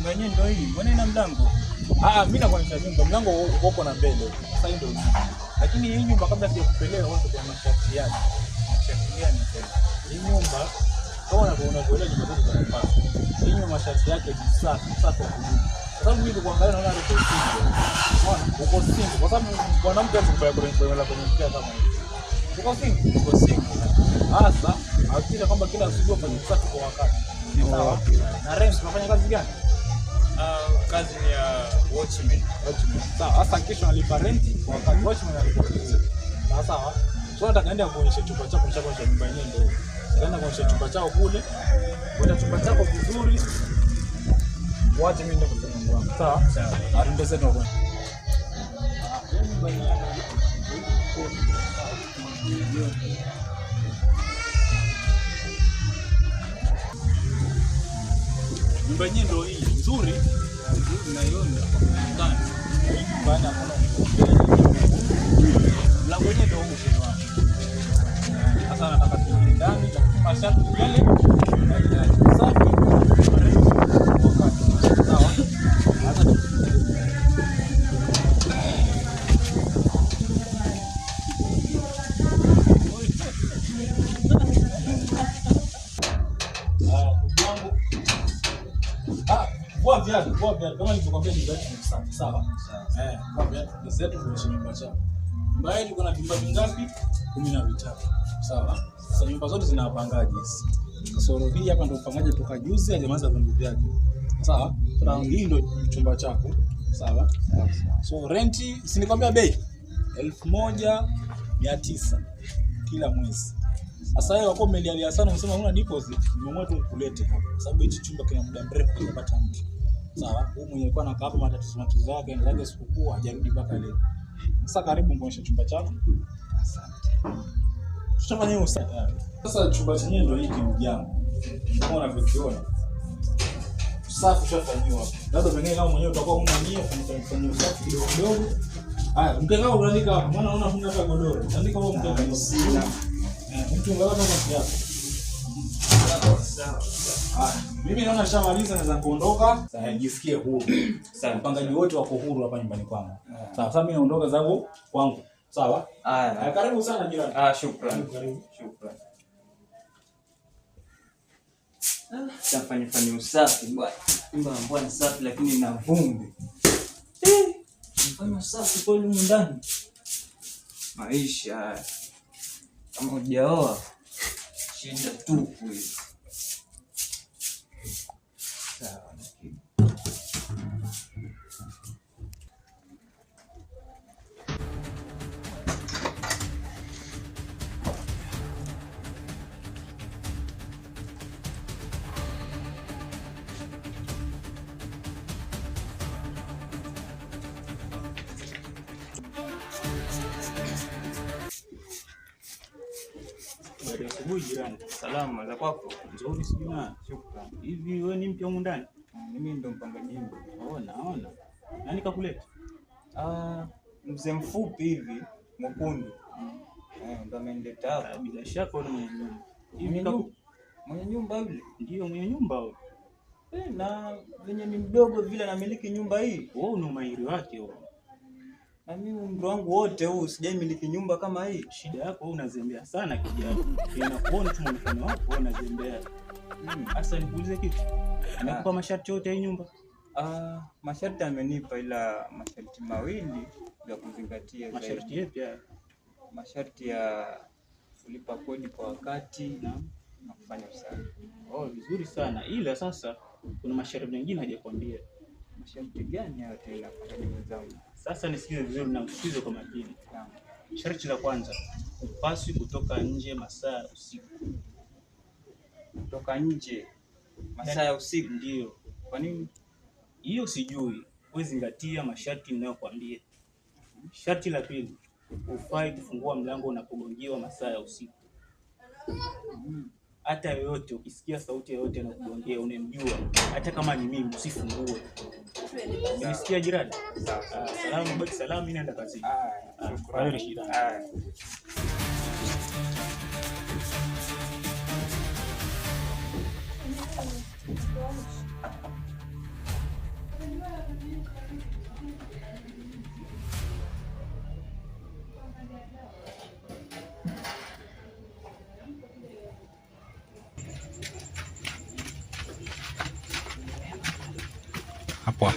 Nyumba yenyewe ndio hii. Mbona ina mlango? Mimi nakuonyesha nyumba. Mlango uko na mbele. Sasa ndio. Lakini hii nyumba kabla sijakupeleka wote kwa masharti yake. Masharti gani tena? Hii nyumba kama unavyoona nyumba zote za hapa. Hii nyumba masharti yake ni safi kwa kudumu. Kwa sababu mimi kuangalia naona ni single. Unaona? Uko single kwa sababu mwanamke anakubaya kwenye mkia kama hivi. Uko single. Sasa hakika kwamba kila asubuhi ufanye usafi kwa wakati. Sawa. Na rent unafanya kazi gani? Kazi ya watchman. Sawa. Sasa kesho nalipa rent kwa wakati. Watchman alipa. Sawa. So nataka niende kuonyesha chumba chako cha nyumba yenyewe ndio. Nitaenda kuonyesha chumba chako kule. Kwa chumba chako vizuri. Waje mimi ndio kusema Mungu wangu. Sawa? Sawa. Arundeze ndio bwana. Nyumba yenyewe ndio hii nzuri naiona ndani. Baada ya mlango wenyewe ndio huu wangu. Sasa nataka tuingie ndani na masharti yale. Safi. Sawa. Kwa viatu kama nilivyokuambia ni viatu ni safi, sawa? Kwa viatu zetu kwa nyumba chako. Nyumba yetu kuna vyumba vingapi? 13. Sawa? Sasa nyumba zote zina wapangaji hizi. Kasoro hii hapa ndio upangaji toka juzi hajamaliza vyumba vyake. Sawa? Sasa hii ndio chumba chako. Sawa? So renti si nikwambia bei 1900 kila mwezi. Sasa wewe wako umelialia sana unasema huna deposit, nimeamua tu kulete hapa. Sababu hichi chumba kina muda mrefu hajapata mtu. Sawa? Huyu mwenye alikuwa anakaa hapa matatizo yake anaanza sikukuu hajarudi mpaka leo. Sasa karibu ngoonyeshe chumba chako. Asante. Tutafanya hiyo sasa. Sasa chumba chenyewe ndio hiki mjango. Kama unavyokiona. Usafi ushafanywa hapa. Labda pengine kama mwenyewe utakuwa huna nia kufanya usafi kidogo kidogo. Haya, mkeka unaandika hapo. Maana unaona huna hata godoro. Andika hapo mkeka sina. Mtu ngao kama kiasi. Sawa. Mimi naona shamaliza naweza kuondoka. Sasa jisikie huru. Sawa. Wapangaji wote wako huru hapa nyumbani kwangu. Sawa. Sasa mimi naondoka zangu kwangu. Sawa? Haya. Karibu sana jirani. Shukrani. Karibu. Shukrani. Fanya usafi bwana. Nyumba mbona safi lakini ina vumbi. Fanya usafi kwa humu ndani. Maisha kama hujaoa shida tupu hiyo. Sawa. Asubuhi jirani. Salama za kwako? Nzuri sijui na. Shukrani. Hivi wewe ni mpya humu ndani? Mimi ndo mpangaji nyumba. Naona. Nani kakuleta? Mzee mfupi hivi, mwekundu. Ndo amenileta hapa. Bila shaka wewe mwenye nyumba. Hivi mwenye nyumba yule? Ndio mwenye nyumba huyo. Na venye ni mdogo vile anamiliki nyumba hii. Wewe una umahiri wake wewe. Na mimi umri wangu wote huu sijaimiliki nyumba kama hii. Shida yako wewe unazembea sana kijana. Ninakuona tu mwonekano wako wewe unazembea. Sasa nikuulize kitu. Anakupa masharti yote ya nyumba? Masharti amenipa ila masharti mawili ya kuzingatia. Masharti yapi haya? Masharti ya kulipa kodi kwa wakati na kufanya usafi. Vizuri sana. Ila sasa kuna masharti mengine hajakwambia. Masharti gani hayo tena kwa wenzangu? Sasa nisikize vizuri na usikize kwa makini. Sharti la kwanza, upaswi kutoka nje masaa ya usiku. Kutoka nje masaa ya usiku? Ndio. Kwa nini? Hiyo sijui. Wewe zingatia masharti ninayokuambia. Sharti la pili, hufai kufungua mlango unapogongewa masaa ya usiku. Hata yoyote ukisikia sauti yoyote inakugongea unemjua, hata kama ni mimi usifungue. Unisikia jirani? Salamu baki salamu, mimi naenda kazini. Shukrani jirani. hapo.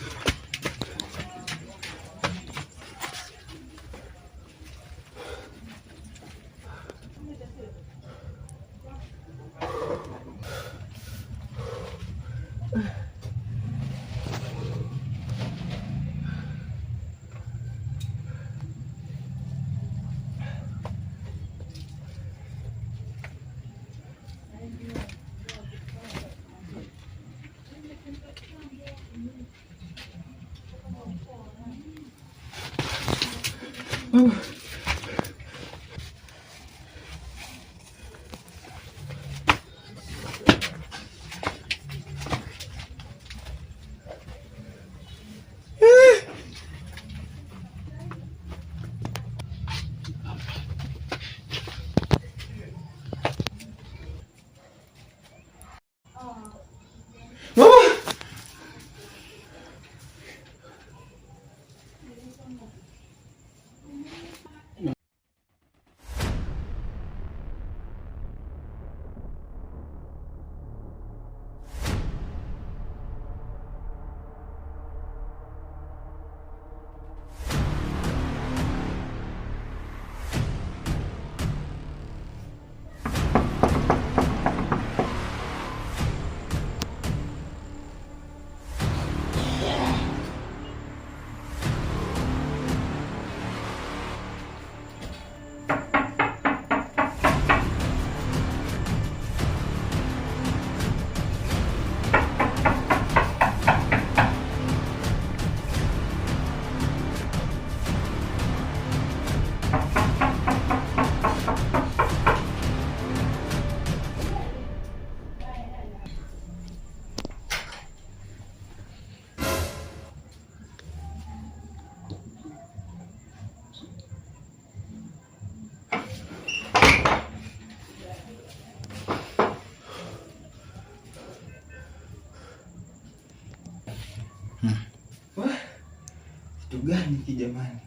Kitu gani hiki jamani?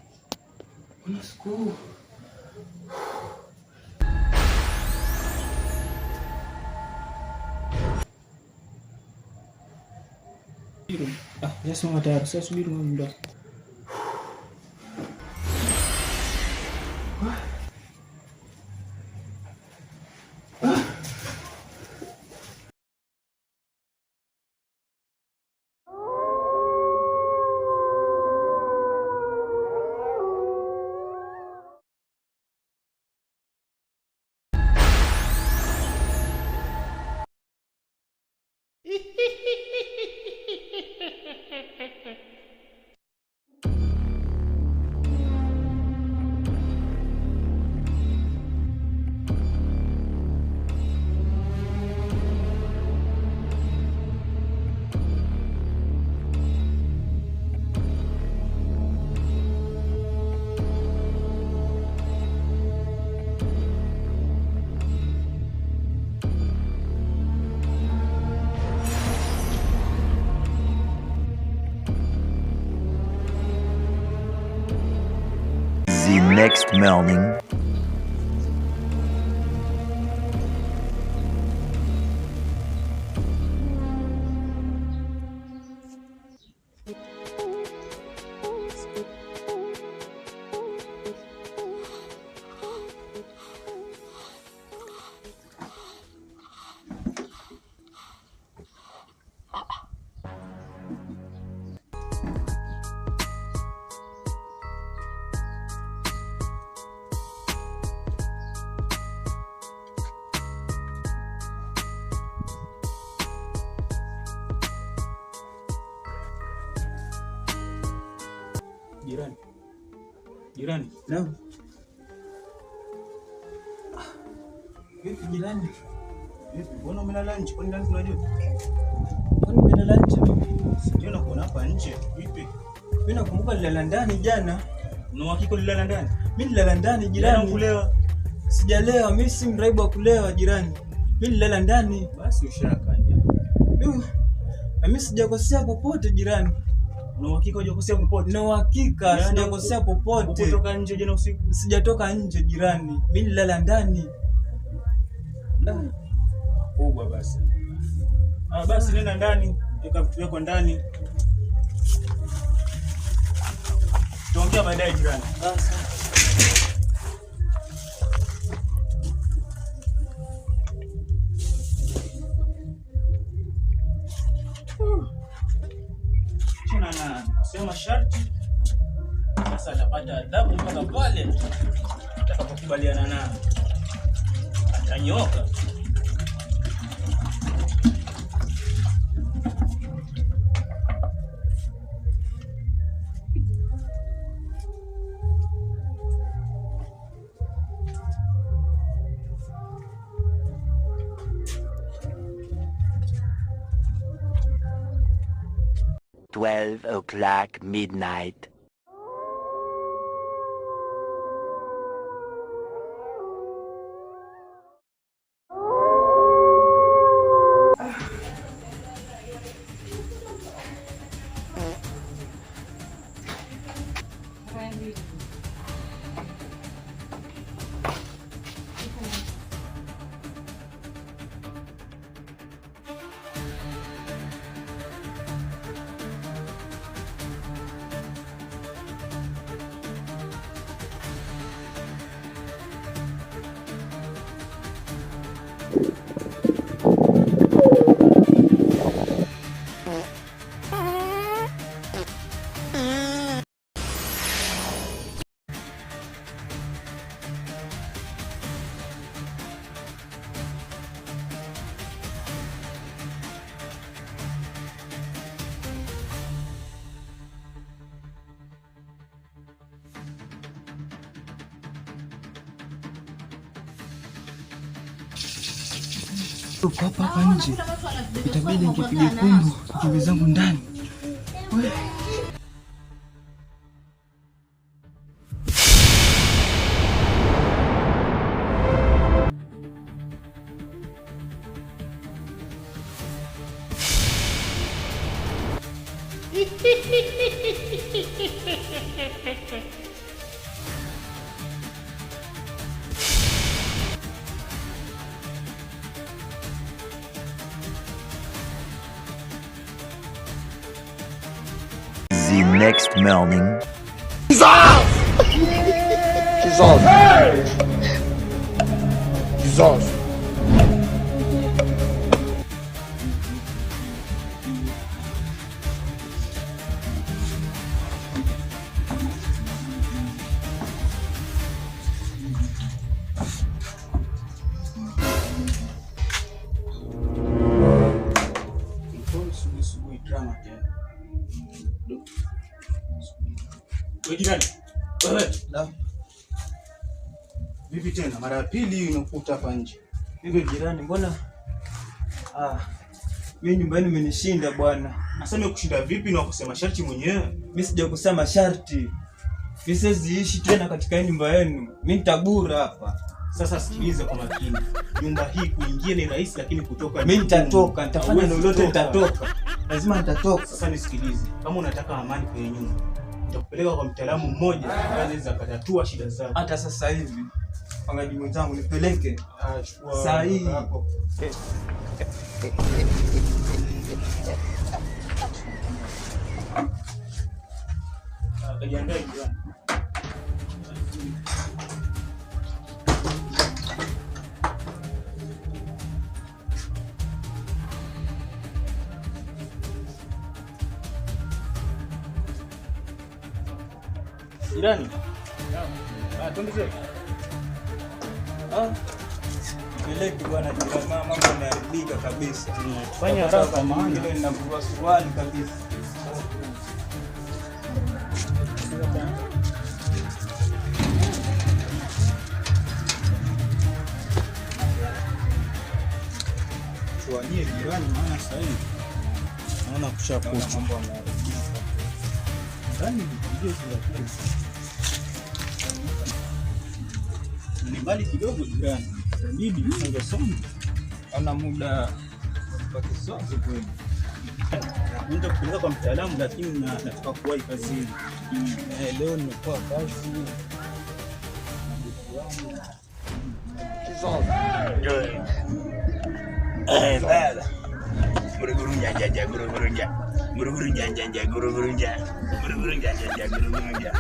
Kuna siku ya semua tayari, saya subiri muda. The next morning. Jirani. Naam. Vipi jirani? Vipi? Mbona umelala nje? Kwani ndani kuna joto? Kwani umelala nje vipi? Sijui nakuona hapa nje. Vipi? Mimi nakumbuka nilala ndani jana. Una uhakika ulilala ndani? Mimi nilala ndani jirani. Kulewa. Sijalewa, mimi si mraibu wa kulewa jirani. Mimi nilala ndani. Basi ushakaja. Na mimi sijakosea popote jirani. Una uhakika hujakosea popote? Na uhakika sijakosea popote. Kutoka nje jana usiku? Sijatoka nje jirani. Mimi nilala ndani. Kubwa basi. Basi nenda ndani, weka vitu vyako ndani. Tuongea baadaye jirani. Sema sharti sasa atapata adhabu mpaka pale atakapokubaliana naye, atanyoka. $12 midnight. Uko hapa nje, itabidi nikipige kumbu kitu zangu ndani. The next morning. Jesus! Jesus! Vipi tena? Mara ya pili unakuta hapa nje. Hivyo jirani, mbona mimi nyumbani imenishinda bwana. Aseme kushinda vipi na kusema sharti mwenyewe? Mimi sija kusema sharti. Mimi siziishi tena katika nyumba yenu. Mimi nitabura hapa. Sasa sikiliza kwa makini. Nyumba hii kuingia ni rahisi, lakini kutoka mimi nitatoka, nitafanya lolote, nitatoka. Lazima nitatoka. Sasa nisikilize. Kama unataka amani kwenye nyumba, nitakupeleka kwa mtaalamu mmoja ambaye anaweza kutatua shida zako. Hata sasa hivi. Pangaji mwenzangu nipeleke. Chukua saa hii. Kajiandae jirani. Jirani. Twende zetu. Peleki bwana jirani, mambo yameharibika kabisa. Fanya haraka maana ile ninavua suruali kabisa. Tuangalie jirani, maana sasa hivi naona kushakucha mambo yameharibika. Ndani ndio kila ni mbali kidogo jirani. Bibi ungesoma. Ana muda wa kisongo kweli. Nenda kupeleka kwa mtaalamu, lakini nataka kuwahi kazini. Leo nimekuwa kazi. Bada. Guru-gurunya jaja, guru-gurunya. Guruguru njanja, guruguru njanja. Guruguru njanja, guruguru njanja.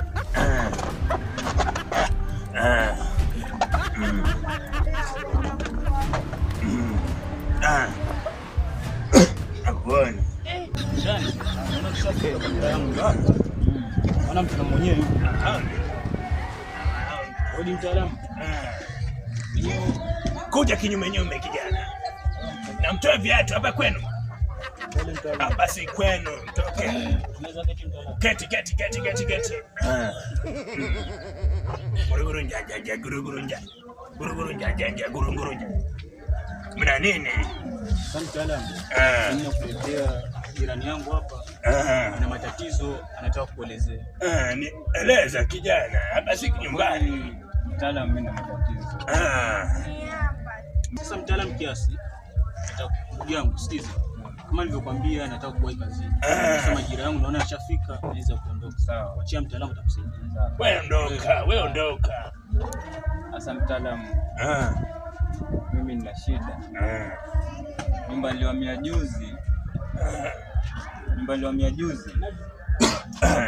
Akuone. Shani, unaona safi yangu hapa. Ana mtu mwenyewe yuko. Wewe mtaalamu. Kuja kinyume nyume kijana. Na mtoe viatu hapa kwenu. Hapa si kwenu, mtoke. Keti. Guruguru njanja, guruguru njanja. Guruguru njanja, guruguru njanja. Mna nini? Mtaalamu. Mimi nakuletea jirani yangu hapa. Ana matatizo anataka kuelezea. Eleza kijana, hapa si nyumbani. Mtaalamu, mimi na matatizo. Sasa mtaalamu kiasi. Ndugu yangu, sikiza. Kama nilivyokuambia nataka kuwahi kazini. Sasa majira yangu naona yashafika, naweza kuondoka. Sawa. Achia mtaalamu atakusaidia. Wewe ondoka. Sasa mtaalamu. Mimi nina shida. Nyumba nilihamia juzi.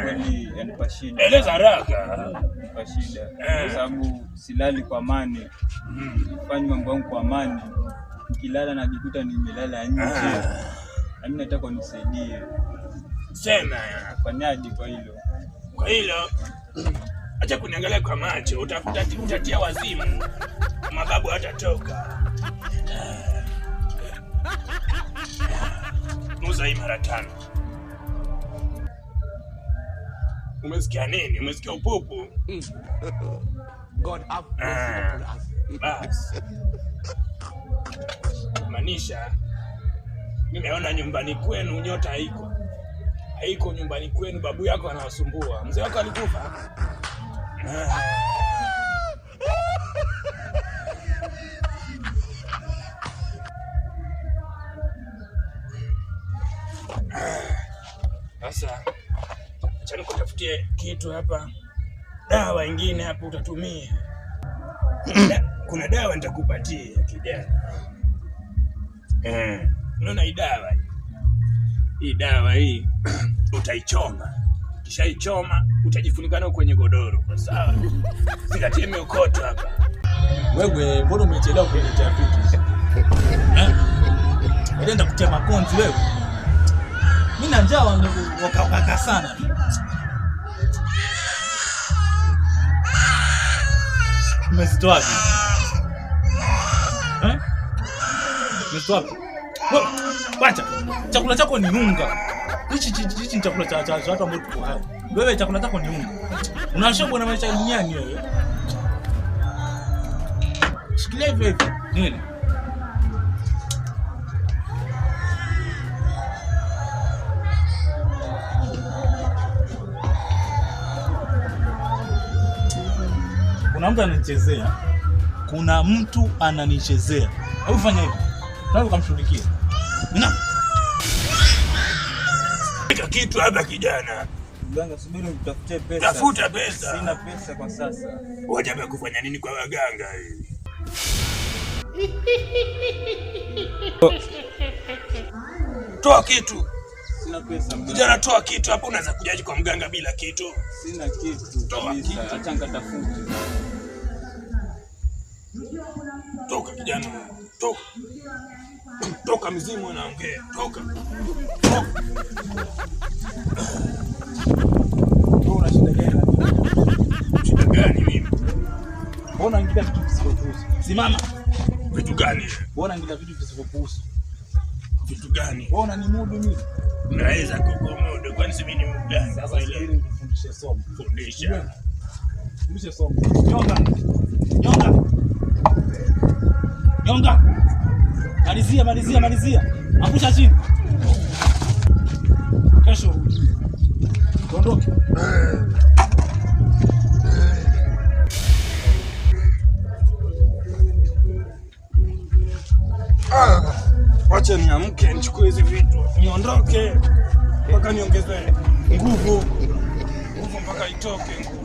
Kweli yanipa shida. Eleza haraka. Yanipa shida. Kwa sababu silali kwa amani. Fanya mambo yangu kwa amani. Nikilala najikuta nimelala nje. Na mimi nataka unisaidie. Sema. Fanyaje kwa hilo? Kwa hilo acha kuniangalia kwa macho, utatia wazimu. Mababu hatatoka. Muza hii mara 5. Umesikia nini? Umesikia upupu? God have mercy upon us. Bas. Maanisha nimeona nyumbani kwenu nyota haiko nyumbani kwenu, babu yako anawasumbua. Mzee wako alikufa. Sasa acha nikutafutie kitu hapa, dawa ingine hapo utatumia. Kuna dawa nitakupatia kijana. Unaona hii dawa hii utaichoma. Kisha ichoma utajifunika nayo kwenye godoro. Sawa? Zingatie miokoto hapa. Wewe mbona umechelewa kuletea vitu? Unaenda kutia makonzi wewe. Mimi na njaa wakaka sana. Umezitoa wapi? Umezitoa wapi? Wacha. Chakula chako ni unga. Hichi ni chakula cha watu ambao tuko hai. Wewe chakula chako ni unga. Unashobwa na maisha nyani wewe. Shikilia hivi. Nini? Kuna mtu ananichezea. Hebu fanya hivi. Nataka kumshughulikia. Pika kitu hapa kijana. Mganga, subiri nitafute pesa. Tafuta pesa. Sina pesa kwa sasa. Wajaba kufanya nini kwa waganga hii? Toa kitu. Sina pesa mganga. Kijana, toa kitu hapo. Unaweza kujaji kwa mganga bila kitu? Sina kitu. Toa kitu. Acha nikatafute. Toka kijana. Toka. Toka, mzimu anaongea. Toka. Una shida gani? Shida gani mimi? Mbona ingia vitu visivyokuhusu? Simama. Vitu gani? Mbona ingia vitu visivyokuhusu? Vitu gani? Mbona ni mudu mimi? Naweza kukumudu, kwani si mimi ni mganga? Sasa ili nifundishe somo. Fundisha. Fundishe somo. Nyonga. Malizia. Angusha chini. Kesho. Ondoke. Wacha niamke nichukue hizi vitu. Niondoke mpaka niongeze nguvu mpaka itoke nguvu.